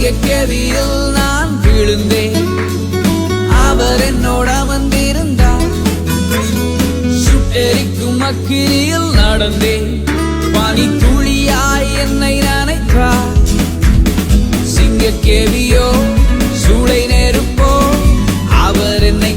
சிங்கக்கேவியில் நான் விழுந்தேன், அவர் என்னோட வந்திருந்தார். சுட்டெரிக்கும் அக்கினியில் நடந்தேன், பனி துளியாய் என்னை நனைத்தார். சிங்கக்கேவியோ சூளை நெருப்போ, அவர் என்னை